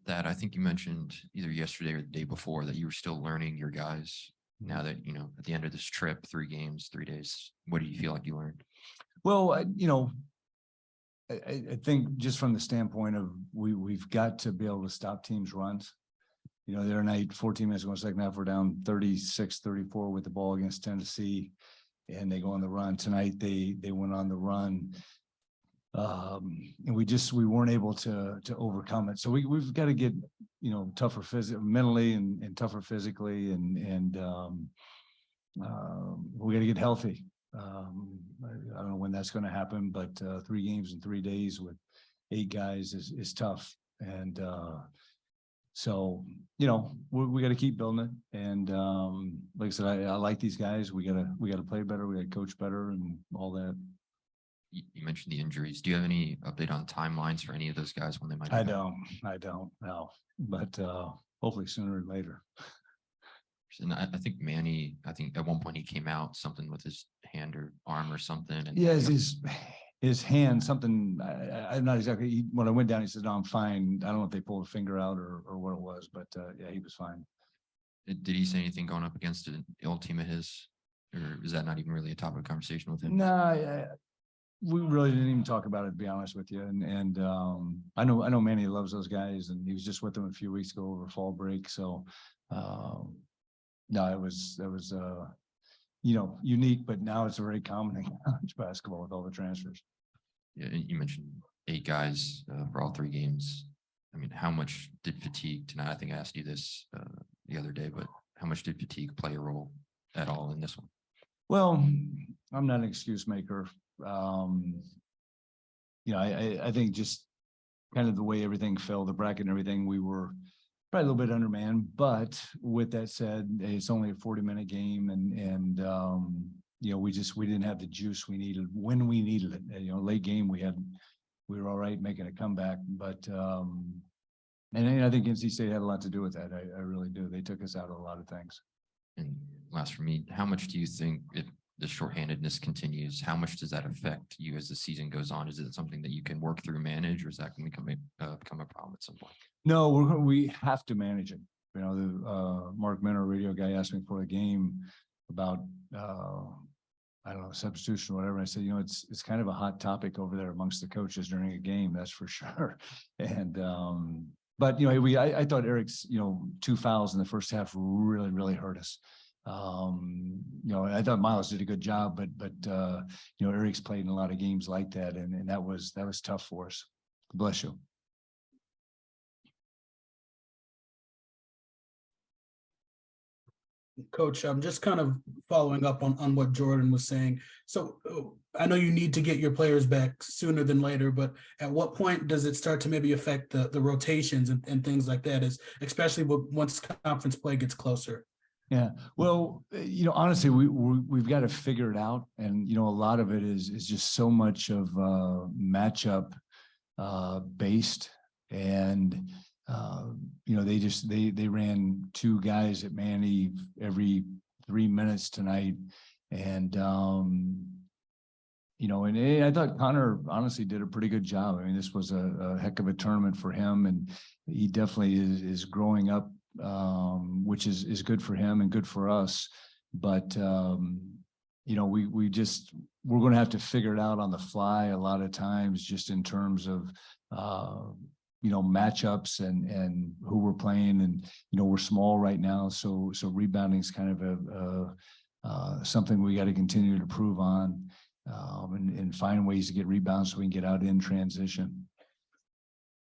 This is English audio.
That I think you mentioned either yesterday or the day before that you were still learning your guys. Now that, at the end of this trip, 3 games, 3 days, what do you feel like you learned? Well, I think just from the standpoint of we've got to be able to stop teams' runs. The other night, 14 minutes ago, second half, we're down 36-34 with the ball against Tennessee, and they go on the run. Tonight, they went on the run. And we weren't able to overcome it. So we've got to get, tougher mentally and tougher physically. And we got to get healthy. I don't know when that's going to happen, but 3 games in 3 days with 8 guys is tough. And so, we got to keep building it. And like I said, I like these guys. We got to play better. We got to coach better and all that. You mentioned the injuries. Do you have any update on timelines for any of those guys when they might? I don't know, but hopefully sooner or later. And I think Manny, at one point he came out something with his hand or arm or something. And yeah, his hand, something. I'm not exactly. When I went down, he said, "No, I'm fine." I don't know if they pulled a finger out or what it was, but yeah, he was fine. Did he say anything going up against an old team of his, or is that not even really a topic of conversation with him? No, we really didn't even talk about it, to be honest with you. And I know Manny loves those guys, and he was just with them a few weeks ago over fall break. So no, that was unique, but now it's very common in college basketball with all the transfers. Yeah, and you mentioned 8 guys for all 3 games. I mean, how much did fatigue tonight? I think I asked you this the other day, but how much did fatigue play a role at all in this one? Well, I'm not an excuse maker. I think just kind of the way everything fell, the bracket and everything, we were probably a little bit undermanned. But with that said, it's only a 40-minute game, and we didn't have the juice we needed when we needed it. Late game we were all right making a comeback, but and I think NC State had a lot to do with that. I really do. They took us out of a lot of things. And last for me, how much do you think if the shorthandedness continues, how much does that affect you as the season goes on? Is it something that you can work through, manage, or is that going to become a problem at some point? No, we have to manage it. The Mark Minner, radio guy, asked me for a game about I don't know, substitution or whatever. I said, it's kind of a hot topic over there amongst the coaches during a game, that's for sure. And but I thought Eric's 2 fouls in the first half really hurt us. I thought Miles did a good job, but Eric's played in a lot of games like that, and that was tough for us. Bless you. Coach, I'm just kind of following up on what Jordan was saying. So I know you need to get your players back sooner than later, but at what point does it start to maybe affect the rotations and things like that, especially once conference play gets closer? Yeah, well, honestly, we've got to figure it out, and a lot of it is just so much of matchup based, and they ran 2 guys at Manny every 3 minutes tonight, and and I thought Connor honestly did a pretty good job. I mean, this was a heck of a tournament for him, and he definitely is growing up, which is good for him and good for us. But we're going to have to figure it out on the fly a lot of times, just in terms of matchups and who we're playing. And we're small right now, so rebounding is kind of something we got to continue to improve on, and find ways to get rebounds so we can get out in transition.